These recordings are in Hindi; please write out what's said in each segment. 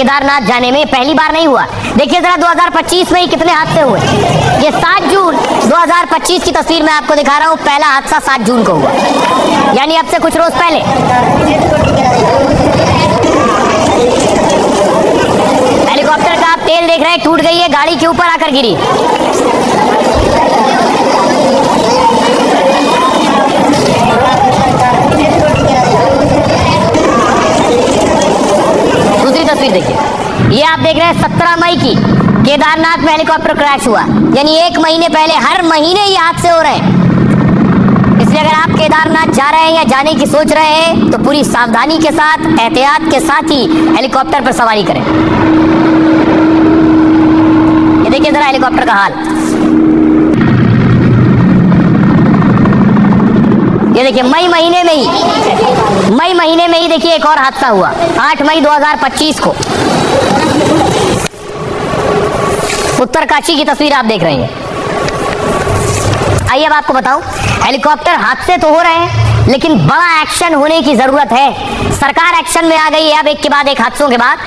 केदारनाथ जाने में पहली बार नहीं हुआ। देखिए जरा 2025 में ही कितने हादसे हुए। ये 7 जून 2025 की तस्वीर मैं आपको दिखा रहा हूँ। पहला हादसा 7 जून को हुआ, यानी अब से कुछ रोज पहले। हेलीकॉप्टर का आप तेल देख रहे हैं, टूट गई है, गाड़ी के ऊपर आकर गिरी। दूसरी तस्वीर देखिए, ये आप देख रहे हैं 17 मई की केदारनाथ में हेलीकॉप्टर क्रैश हुआ, यानी 1 महीने पहले। हर महीने ये हादसे हो रहे हैं। इसलिए अगर आप केदारनाथ जा रहे हैं या जाने की सोच रहे हैं तो पूरी सावधानी के साथ, एहतियात के साथ ही हेलीकॉप्टर पर सवारी करें। ये देखिए जरा हेलीकॉप्टर का हाल। ये देखिए मई महीने में ही देखिए एक और हादसा हुआ 8 मई 2025 को। उत्तरकाशी की तस्वीर आप देख रहे हैं। आइए अब आपको बताऊं, हेलीकॉप्टर हादसे तो हो रहे हैं लेकिन बड़ा एक्शन होने की जरूरत है। सरकार एक्शन में आ गई है। अब एक के बाद एक हादसों के बाद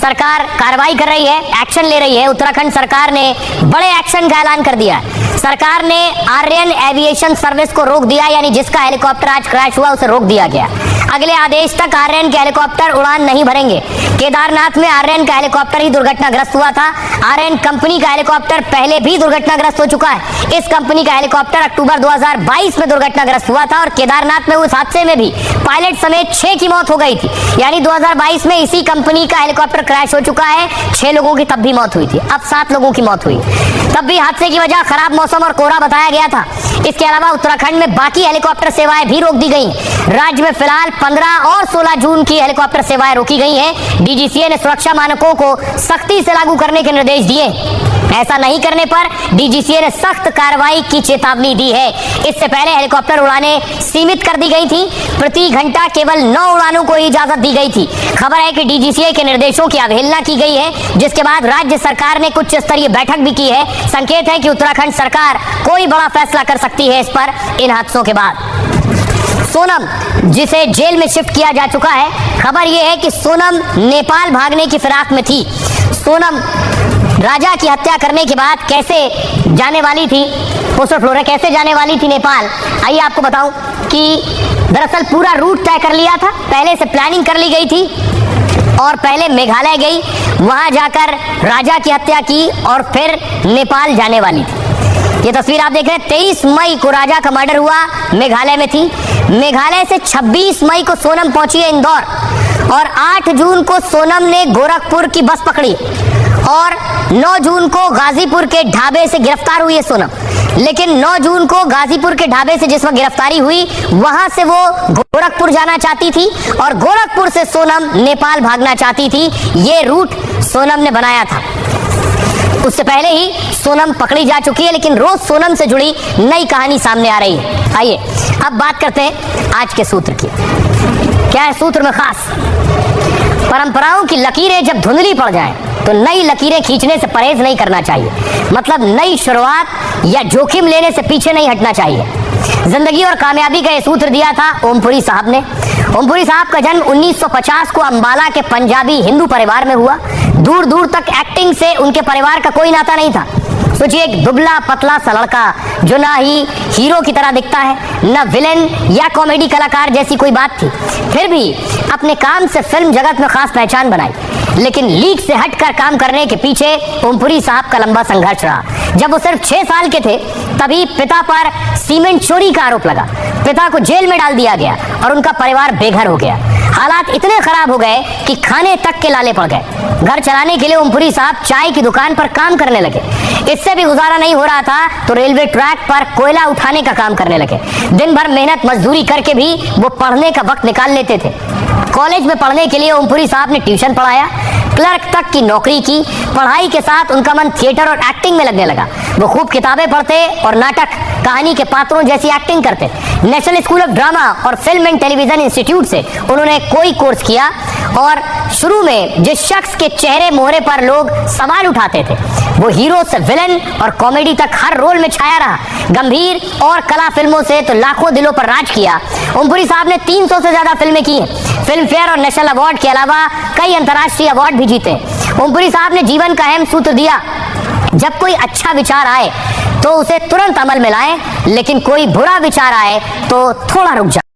सरकार कार्रवाई कर रही है, एक्शन ले रही है। उत्तराखंड सरकार ने बड़े एक्शन का ऐलान कर दिया है। सरकार ने आर्यन एविएशन सर्विस को रोक दिया, यानी जिसका हेलीकॉप्टर आज क्रैश हुआ उसे रोक दिया गया। अगले आदेश तक आर्यन के हेलीकॉप्टर उड़ान नहीं भरेंगे। केदारनाथ में आर्यन का हेलीकॉप्टर ही दुर्घटनाग्रस्त हुआ था। आर्यन कंपनी का हेलीकॉप्टर पहले भी दुर्घटनाग्रस्त हो चुका है। इस कंपनी का हेलीकॉप्टर अक्टूबर 2022 में दुर्घटनाग्रस्त हुआ था और केदारनाथ में उस हादसे में भी पायलट समेत 6 की मौत हो गई थी। यानी 2022 में इसी कंपनी का हेलीकॉप्टर क्रैश हो चुका है। 6 लोगों की तब भी मौत हुई थी, अब 7 लोगों की मौत हुई। तब भी हादसे की वजह खराब मौसम और कोहरा बताया गया था। इसके अलावा उत्तराखंड में बाकी हेलीकॉप्टर सेवाएं भी रोक दी गई। राज्य में फिलहाल 15 और 16 जून की हेलीकॉप्टर सेवाएं रोकी गई हैं। डीजीसीए ने सुरक्षा मानकों को सख्ती से लागू करने के निर्देश दिए। ऐसा नहीं करने पर डीजीसीए ने सख्त कार्रवाई की चेतावनी दी है। इससे पहले हेलीकॉप्टर उड़ानें सीमित कर दी गई थी। प्रति घंटा केवल 9 उड़ानों को इजाजत दी गई थी। खबर है कि डीजीसीए के निर्देशों की अवहेलना की गई है, जिसके बाद राज्य सरकार ने उच्च स्तरीय बैठक भी की है। संकेत है कि उत्तराखंड सरकार कोई बड़ा फैसला कर सकती है इस पर इन हादसों के बाद। सोनम, जिसे जेल में शिफ्ट किया जा चुका है। खबर यह है कि सोनम नेपाल भागने की फिराक में थी। सोनम राजा की हत्या करने के बाद कैसे जाने वाली थी, पोस्टर फ्लोरे कैसे जाने वाली थी नेपाल। आइए आपको बताऊं कि दरअसल पूरा रूट तय कर लिया था, पहले से प्लानिंग कर ली गई थी और पहले मेघालय गई, वहां जाकर राजा की हत्या की और फिर नेपाल जाने वाली थी। ये तस्वीर आप देख रहे हैं। 23 मई को राजा का मर्डर हुआ, मेघालय में थी। मेघालय से 26 मई को सोनम पहुंची है इंदौर और 8 जून को सोनम ने गोरखपुर की बस पकड़ी और 9 जून को गाजीपुर के ढाबे से गिरफ्तार हुई है सोनम। लेकिन 9 जून को गाजीपुर के ढाबे से जिस वक्त गिरफ्तारी हुई, वहां से वो गोरखपुर जाना चाहती थी और गोरखपुर से सोनम नेपाल भागना चाहती थी। ये रूट सोनम ने बनाया था। उससे पहले ही सोनम पकड़ी जा चुकी है, लेकिन रोज सोनम से जुड़ी नई कहानी सामने आ रही है। आइए अब बात करते हैं आज के सूत्र की। क्या है सूत्र में खास? परंपराओं की लकीरें जब धुंधली पड़ जाएं तो नई लकीरें खींचने से परहेज नहीं करना चाहिए। मतलब नई शुरुआत या जोखिम लेने से पीछे नहीं हटना चाहिए। जिंदगी और कामयाबी का ये सूत्र दिया था ओमपुरी साहब ने। ओमपुरी साहब का जन्म 1950 को अंबाला के पंजाबी हिंदू परिवार में हुआ। दूर दूर तक एक्टिंग से उनके परिवार का कोई नाता नहीं था। सोचिए, एक दुबला पतला सा लड़का जो ना ही हीरो की तरह दिखता है, ना विलेन या कॉमेडी कलाकार जैसी कोई बात थी, फिर भी अपने काम से फिल्म जगत में खास पहचान बनाई। लेकिन लीक से हटकर काम करने के पीछे ओमपुरी साहब का लंबा संघर्ष रहा। जब वो सिर्फ 6 साल के थे तभी पिता पर सीमेंट चोरी का आरोप लगा। पिता को जेल में डाल दिया गया और उनका परिवार बेघर हो गया। हालात इतने खराब हो गए कि खाने तक के लाले पड़ गए। घर चलाने के लिए ओमपुरी साहब चाय की दुकान पर काम करने लगे। इससे भी गुजारा नहीं हो रहा था तो रेलवे ट्रैक पर कोयला उठाने का काम करने लगे। दिन भर मेहनत मजदूरी करके भी वो पढ़ने का वक्त निकाल लेते थे। कॉलेज में पढ़ने के लिए ओमपुरी साहब ने ट्यूशन पढ़ाया, क्लर्क तक की नौकरी की। पढ़ाई के साथ उनका मन थिएटर और एक्टिंग में लगने लगा। वो खूब किताबें पढ़ते और नाटक, कहानी के पात्रों जैसी एक्टिंग करते। नेशनल स्कूल ऑफ ड्रामा और फिल्म एंड टेलीविजन इंस्टीट्यूट से उन्होंने कोई कोर्स किया। और शुरू में जिस शख्स के चेहरे मोहरे पर लोग सवाल उठाते थे वो हीरो से विलन और कॉमेडी तक हर रोल में छाया रहा। गंभीर और कला फिल्मों से तो लाखों दिलों पर राज किया। ओमपुरी साहब ने 300 से ज्यादा फिल्में की हैं। फिल्म फेयर और नेशनल अवार्ड के अलावा कई अंतर्राष्ट्रीय अवार्ड भी जीते। ओमपुरी साहब ने जीवन का अहम सूत्र दिया, जब कोई अच्छा विचार आए तो उसे तुरंत अमल में लाएं, लेकिन कोई बुरा विचार आए तो थोड़ा रुक जाए।